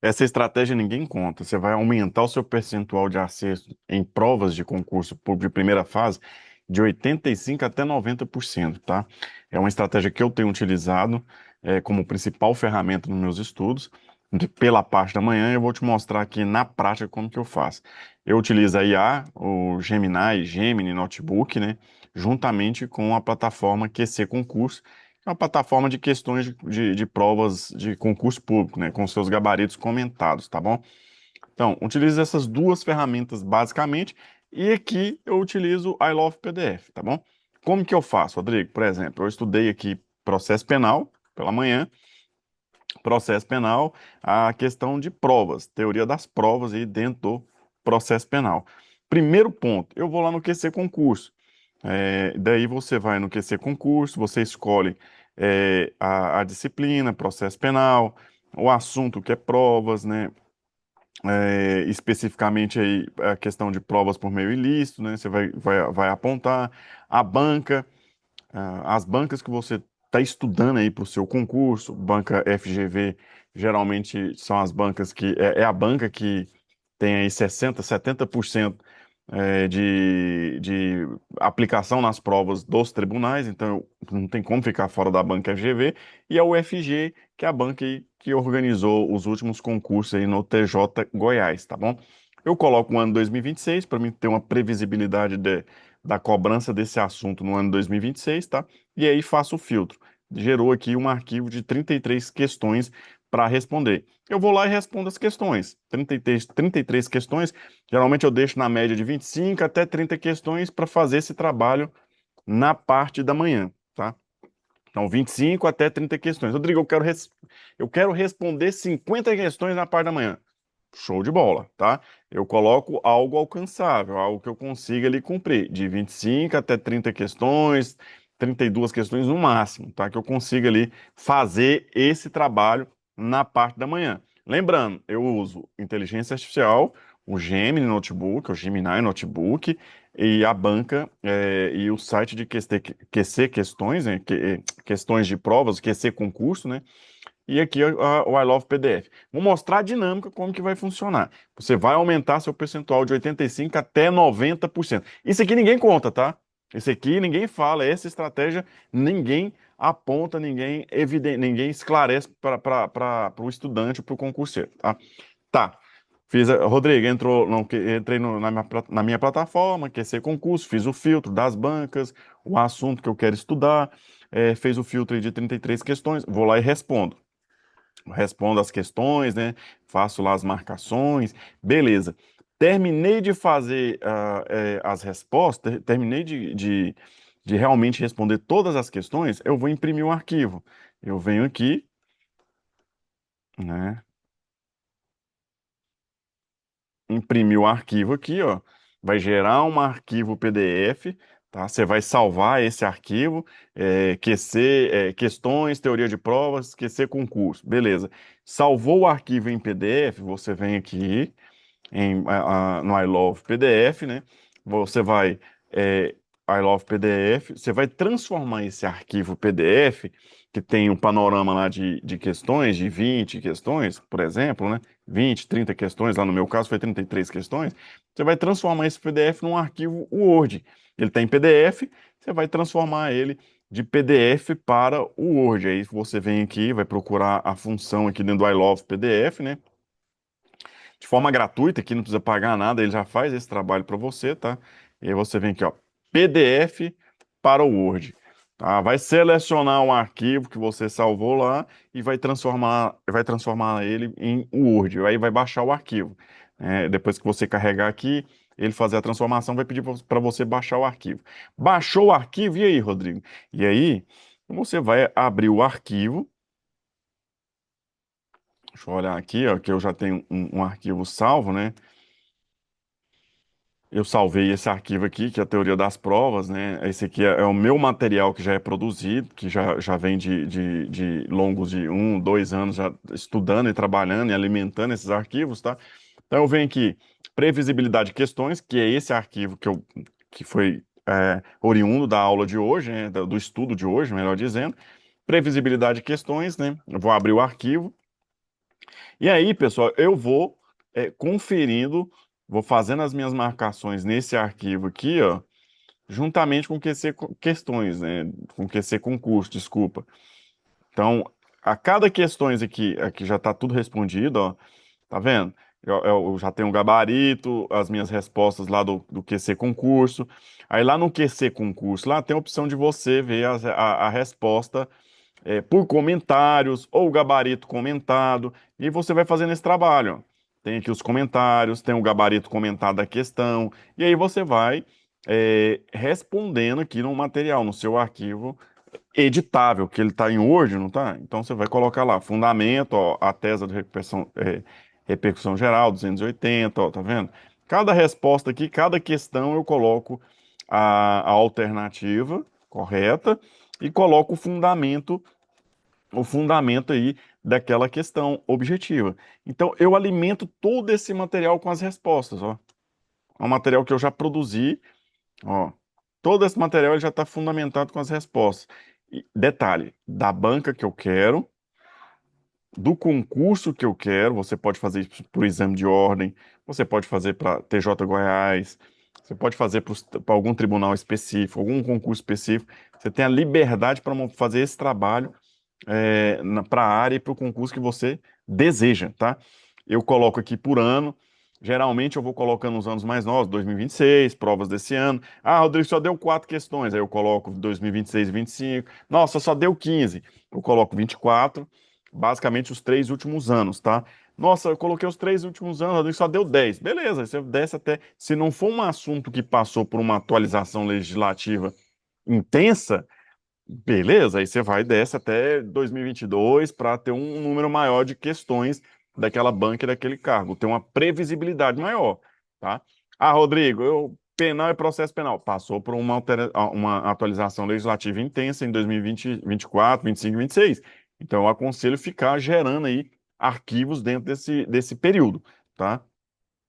Essa estratégia ninguém conta. Você vai aumentar o seu percentual de acerto em provas de concurso público de primeira fase de 85 até 90%, tá? É uma estratégia que eu tenho utilizado como principal ferramenta nos meus estudos. Pela parte da manhã, eu vou te mostrar aqui na prática como que eu faço. Eu utilizo a IA, o Gemini Notebook, né? Juntamente com a plataforma QC Concurso, é uma plataforma de questões de provas de concurso público, né, com seus gabaritos comentados, tá bom? Então, utilizo essas duas ferramentas basicamente, e aqui eu utilizo o I Love PDF, tá bom? Como que eu faço, Rodrigo? Por exemplo, eu estudei aqui processo penal pela manhã, processo penal, a questão de provas, teoria das provas aí dentro do processo penal. Primeiro ponto, eu vou lá no QC Concurso. Daí você vai no QC Concurso, você escolhe a disciplina, processo penal, o assunto que é provas, né? Especificamente aí a questão de provas por meio ilícito, né? Você vai apontar a banca, as bancas que você está estudando aí para o seu concurso, banca FGV, geralmente são as bancas que é a banca que tem aí 60, 70% de aplicação nas provas dos tribunais, então não tem como ficar fora da banca FGV, e a UFG, que é a banca aí que organizou os últimos concursos aí no TJ Goiás, tá bom? Eu coloco o ano 2026 para mim ter uma previsibilidade da cobrança desse assunto no ano 2026, tá? E aí faço o filtro. Gerou aqui um arquivo de 33 questões para responder. Eu vou lá e respondo as questões. 33 questões. Geralmente eu deixo na média de 25 até 30 questões para fazer esse trabalho na parte da manhã, tá? Então, 25 até 30 questões. Rodrigo, eu quero responder 50 questões na parte da manhã. Show de bola, tá? Eu coloco algo alcançável, algo que eu consiga ali cumprir, de 25 até 30 questões, 32 questões no máximo, tá? Que eu consiga ali fazer esse trabalho na parte da manhã. Lembrando, eu uso inteligência artificial, o Gemini Notebook, o Gemini Notebook, e a banca e o site de QC Questões, né? Questões de provas, QC Concurso, né? E aqui o I Love PDF. Vou mostrar a dinâmica como que vai funcionar. Você vai aumentar seu percentual de 85 até 90%. Isso aqui ninguém conta, tá? Isso aqui ninguém fala. Essa estratégia ninguém aponta, ninguém esclarece para o estudante, para o concurseiro, tá? Tá. Rodrigo, entrei na minha plataforma, quer ser concurso, fiz o filtro das bancas, o assunto que eu quero estudar, fez o filtro aí de 33 questões, vou lá e respondo as questões, né? Faço lá as marcações, beleza. Terminei de fazer as respostas, terminei de realmente responder todas as questões, eu vou imprimir o arquivo. Eu venho aqui, né? Imprimir o arquivo aqui, ó. Vai gerar um arquivo PDF, tá? Você vai salvar esse arquivo, QC, questões, teoria de provas, QC concurso, beleza. Salvou o arquivo em PDF, você vem aqui no I Love PDF, né? Você vai, I Love PDF, você vai transformar esse arquivo PDF, que tem um panorama lá de questões, de 20 questões, por exemplo, né? 20, 30 questões, lá no meu caso foi 33 questões. Você vai transformar esse PDF num arquivo Word. Ele tem PDF, você vai transformar ele de PDF para o Word. Aí você vem aqui, vai procurar a função aqui dentro do I Love PDF, né? De forma gratuita, que não precisa pagar nada, ele já faz esse trabalho para você, tá? E aí você vem aqui, ó, PDF para o Word, tá? Vai selecionar um arquivo que você salvou lá e vai transformar ele em Word. Aí vai baixar o arquivo. Depois que você carregar aqui, ele fazer a transformação, vai pedir para você baixar o arquivo. Baixou o arquivo, e aí, Rodrigo? E aí, você vai abrir o arquivo. Deixa eu olhar aqui, ó, que eu já tenho um arquivo salvo, né? Eu salvei esse arquivo aqui, que é a teoria das provas, né? Esse aqui é o meu material que já é produzido, que já vem de longos de 1, 2 anos já estudando e trabalhando e alimentando esses arquivos, tá? Então eu venho aqui, previsibilidade de questões, que é esse arquivo que foi oriundo da aula de hoje, né? Do estudo de hoje, melhor dizendo. Previsibilidade de questões, né? Eu vou abrir o arquivo. E aí, pessoal, eu vou conferindo, vou fazendo as minhas marcações nesse arquivo aqui, ó, juntamente com QC questões, né? Com QC concurso, desculpa. Então, a cada questões aqui já está tudo respondido, ó. Tá vendo? Eu já tenho o gabarito, as minhas respostas lá do QC concurso. Aí lá no QC concurso, lá tem a opção de você ver a resposta por comentários ou o gabarito comentado. E você vai fazendo esse trabalho, ó. Tem aqui os comentários, tem o gabarito comentado da questão. E aí você vai respondendo aqui no material, no seu arquivo editável, que ele está em Word, não tá? Então você vai colocar lá, fundamento, ó, a tese de repercussão geral, 280, ó, tá vendo? Cada resposta aqui, cada questão eu coloco a alternativa correta e coloco o fundamento aí daquela questão objetiva. Então eu alimento todo esse material com as respostas, ó. É um material que eu já produzi. Ó, todo esse material ele já está fundamentado com as respostas. E, detalhe, da banca que eu quero, do concurso que eu quero, você pode fazer isso por exame de ordem, você pode fazer para TJ Goiás, você pode fazer para algum tribunal específico, algum concurso específico. Você tem a liberdade para fazer esse trabalho para a área e para o concurso que você deseja, tá? Eu coloco aqui por ano. Geralmente eu vou colocando os anos mais novos, 2026, provas desse ano. Ah, Rodrigo, só deu 4 questões. Aí eu coloco 2026 e 25. Nossa, só deu 15. Eu coloco 24. Basicamente os 3 últimos anos, tá? Nossa, eu coloquei os 3 últimos anos, Rodrigo, só deu 10. Beleza, você desce até. Se não for um assunto que passou por uma atualização legislativa intensa, beleza, aí você vai e desce até 2022 para ter um número maior de questões daquela banca e daquele cargo, ter uma previsibilidade maior, tá? Ah, Rodrigo, penal e processo penal passou por uma atualização legislativa intensa em 2020, 24, 25 e 26. Então eu aconselho ficar gerando aí arquivos dentro desse período, tá?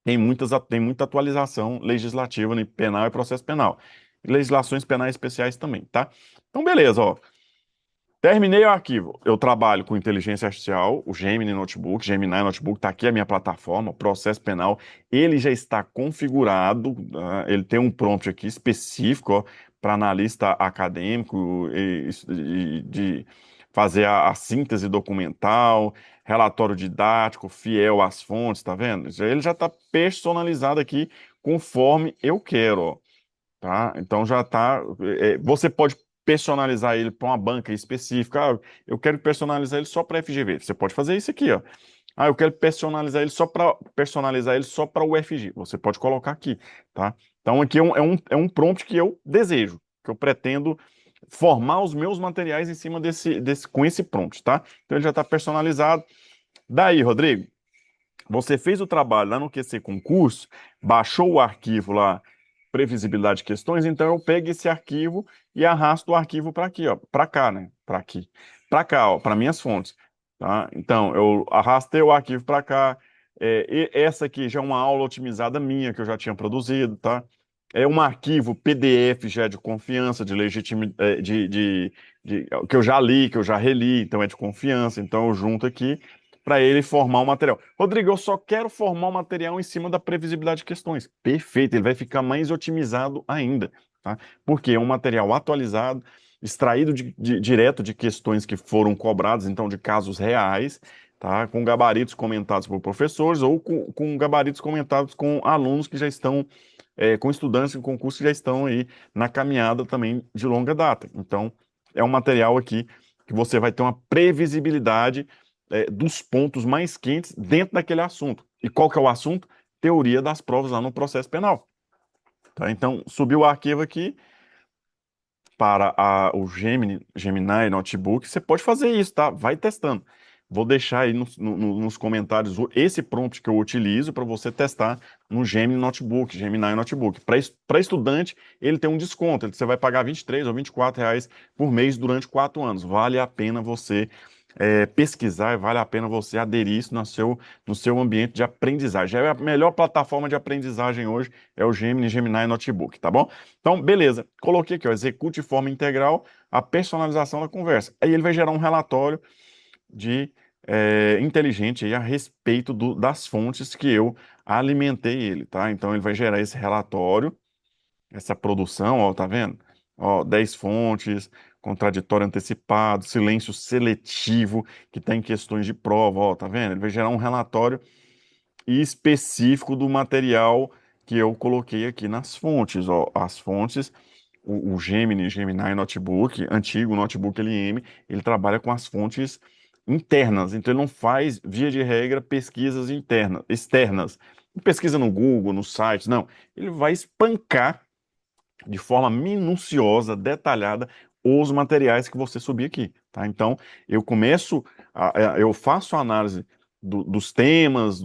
Tem muita atualização legislativa em penal e processo penal. E legislações penais especiais também, tá? Então, beleza, ó. Terminei o arquivo. Eu trabalho com inteligência artificial, o Gemini Notebook, Gemini Notebook, está aqui a minha plataforma, o processo penal, ele já está configurado, ele tem um prompt aqui específico para analista acadêmico de fazer a síntese documental, relatório didático, fiel às fontes, tá vendo? Ele já está personalizado aqui conforme eu quero, ó, tá? Então já tá. Você pode personalizar ele para uma banca específica. Ah, eu quero personalizar ele só para FGV. Você pode fazer isso aqui, ó. Ah, eu quero personalizar ele só para o UFG. Você pode colocar aqui, tá? Então aqui é um prompt que eu desejo, que eu pretendo formar os meus materiais em cima com esse prompt, tá? Então ele já está personalizado. Daí, Rodrigo, você fez o trabalho lá no QC Concurso, baixou o arquivo lá, previsibilidade de questões, então eu pego esse arquivo e arrasto o arquivo para aqui, ó, para cá, né? Para aqui. Para cá, ó, para minhas fontes, tá? Então, eu arrastei o arquivo para cá. Essa aqui já é uma aula otimizada minha que eu já tinha produzido, tá? É um arquivo PDF já de confiança, de legitimidade, que eu já li, que eu já reli, então é de confiança, então eu junto aqui para ele formar o material. Rodrigo, eu só quero formar o material em cima da previsibilidade de questões. Perfeito, ele vai ficar mais otimizado ainda, tá? Porque é um material atualizado, extraído direto de questões que foram cobradas, então de casos reais, tá? Com gabaritos comentados por professores ou com gabaritos comentados com alunos que já estão, com estudantes em concurso que já estão aí na caminhada também de longa data. Então, é um material aqui que você vai ter uma previsibilidade dos pontos mais quentes dentro daquele assunto. E qual que é o assunto? Teoria das provas lá no processo penal. Tá? Então, subiu o arquivo aqui para o Gemini Notebook. Você pode fazer isso, tá? Vai testando. Vou deixar aí nos comentários esse prompt que eu utilizo para você testar no Gemini Notebook, Gemini Notebook. Para estudante, ele tem um desconto. Você vai pagar R$ 23 ou R$ 24 por mês durante 4 anos. Vale a pena você pesquisar, vale a pena você aderir isso no seu ambiente de aprendizagem. É a melhor plataforma de aprendizagem hoje, é o Gemini Notebook, tá bom? Então, beleza. Coloquei aqui, ó, execute de forma integral a personalização da conversa. Aí ele vai gerar um relatório de inteligente aí a respeito das fontes que eu alimentei ele, tá? Então ele vai gerar esse relatório, essa produção, ó, tá vendo? Ó, 10 fontes, contraditório antecipado, silêncio seletivo, que está em questões de prova, ó, tá vendo? Ele vai gerar um relatório específico do material que eu coloquei aqui nas fontes, ó. As fontes, o Gemini Notebook, antigo notebook LM, ele trabalha com as fontes internas, então ele não faz, via de regra, pesquisas internas, externas. Não pesquisa no Google, nos sites, não. Ele vai espancar de forma minuciosa, detalhada, os materiais que você subir aqui, tá? Então, eu começo, eu faço a análise dos temas,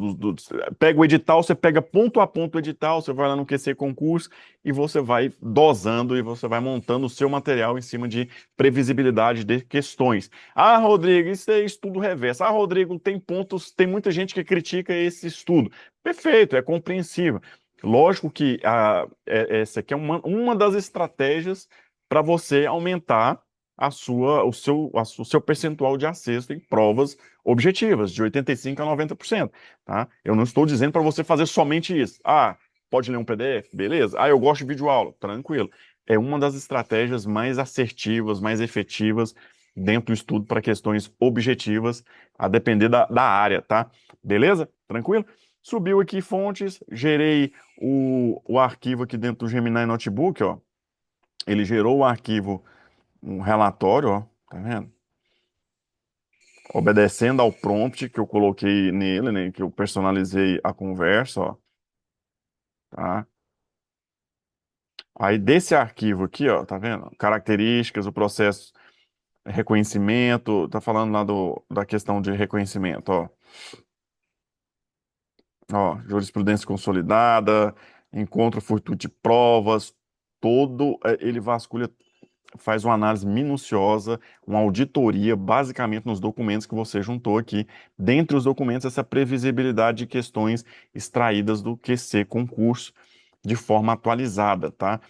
pega o edital, você pega ponto a ponto o edital, você vai lá no QC Concurso e você vai dosando e você vai montando o seu material em cima de previsibilidade de questões. Ah, Rodrigo, isso é estudo reverso. Ah, Rodrigo, tem pontos, tem muita gente que critica esse estudo. Perfeito, é compreensível. Lógico que essa aqui é uma das estratégias para você aumentar o seu percentual de acesso em provas objetivas, de 85% a 90%, tá? Eu não estou dizendo para você fazer somente isso. Ah, pode ler um PDF? Beleza. Ah, eu gosto de videoaula? Tranquilo. É uma das estratégias mais assertivas, mais efetivas dentro do estudo para questões objetivas, a depender da área, tá? Beleza? Tranquilo? Subiu aqui fontes, gerei o arquivo aqui dentro do Gemini Notebook, ó. Ele gerou o arquivo, um relatório, ó, tá vendo? Obedecendo ao prompt que eu coloquei nele, né, que eu personalizei a conversa, ó, tá? Aí desse arquivo aqui, ó, tá vendo? Características, o processo, reconhecimento, tá falando lá da questão de reconhecimento, ó. Ó, jurisprudência consolidada, encontro fortuito de provas, ele vasculha, faz uma análise minuciosa, uma auditoria, basicamente nos documentos que você juntou aqui. Dentre os documentos, essa previsibilidade de questões extraídas do QC concurso de forma atualizada, tá?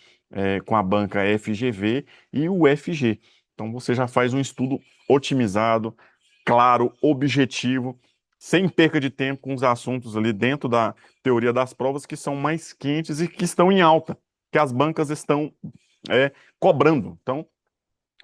Com a banca FGV e o FG. Então você já faz um estudo otimizado, claro, objetivo, sem perca de tempo com os assuntos ali dentro da teoria das provas que são mais quentes e que estão em alta, que as bancas estão cobrando. Então,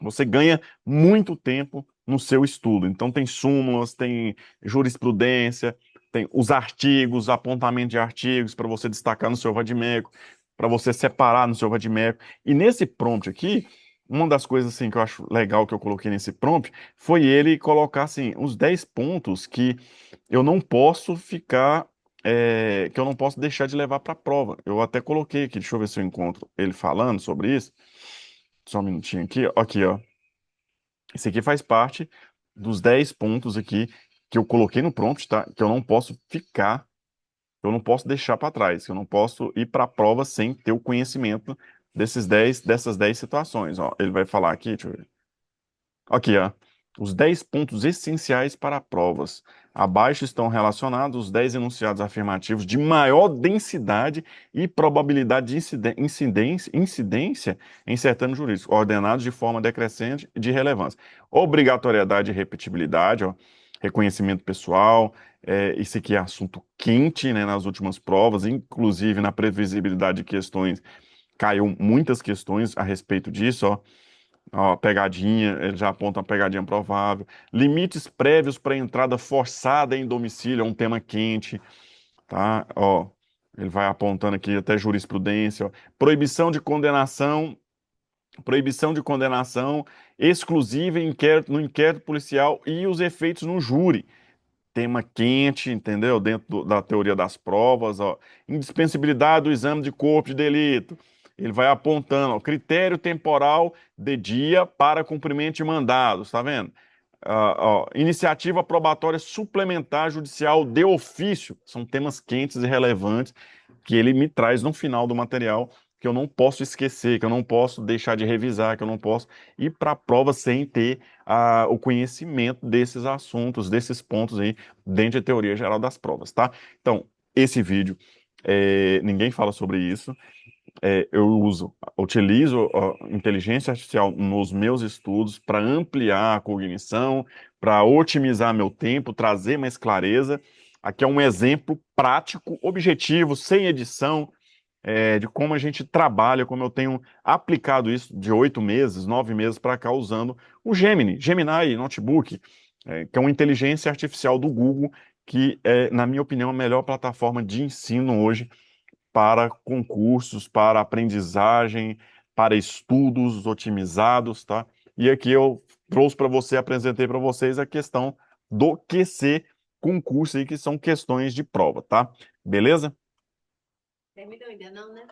você ganha muito tempo no seu estudo. Então, tem súmulas, tem jurisprudência, tem os artigos, apontamento de artigos para você destacar no seu vadimeco, para você separar no seu vadimeco. E nesse prompt aqui, uma das coisas assim, que eu acho legal que eu coloquei nesse prompt foi ele colocar assim, os 10 pontos que eu não posso ficar. Que eu não posso deixar de levar para a prova. Eu até coloquei aqui, deixa eu ver se eu encontro ele falando sobre isso. Só um minutinho aqui, ó. Aqui, ó. Esse aqui faz parte dos 10 pontos aqui que eu coloquei no prompt, tá? Que eu não posso ficar, eu não posso deixar para trás, que eu não posso ir para a prova sem ter o conhecimento dessas 10 situações, ó. Ele vai falar aqui, deixa eu ver. Aqui, ó. Os 10 pontos essenciais para provas. Abaixo estão relacionados os 10 enunciados afirmativos de maior densidade e probabilidade de incidência em certame jurídico, ordenados de forma decrescente de relevância. Obrigatoriedade e repetibilidade, ó, reconhecimento pessoal, isso aqui é assunto quente, né, nas últimas provas, inclusive na previsibilidade de questões, caiu muitas questões a respeito disso, ó. Ó, pegadinha, ele já aponta uma pegadinha provável. Limites prévios para entrada forçada em domicílio, é um tema quente, tá? Ó, ele vai apontando aqui até jurisprudência, ó. Proibição de condenação exclusiva no inquérito policial e os efeitos no júri. Tema quente, entendeu? Dentro da teoria das provas, ó. Indispensabilidade do exame de corpo de delito. Ele vai apontando, ó, critério temporal de dia para cumprimento de mandados, tá vendo? Ó, iniciativa probatória suplementar judicial de ofício. São temas quentes e relevantes que ele me traz no final do material, que eu não posso esquecer, que eu não posso deixar de revisar, que eu não posso ir para a prova sem ter o conhecimento desses assuntos, desses pontos aí, dentro da teoria geral das provas, tá? Então, esse vídeo, ninguém fala sobre isso. utilizo a inteligência artificial nos meus estudos para ampliar a cognição, para otimizar meu tempo, trazer mais clareza. Aqui é um exemplo prático, objetivo, sem edição, de como a gente trabalha, como eu tenho aplicado isso de 8 meses, 9 meses para cá, usando o Gemini Notebook, que é uma inteligência artificial do Google, que é, na minha opinião, a melhor plataforma de ensino hoje para concursos, para aprendizagem, para estudos otimizados, tá? E aqui eu trouxe para você, apresentei para vocês a questão do QC concurso aí, que são questões de prova, tá? Beleza? Terminou ainda não, né?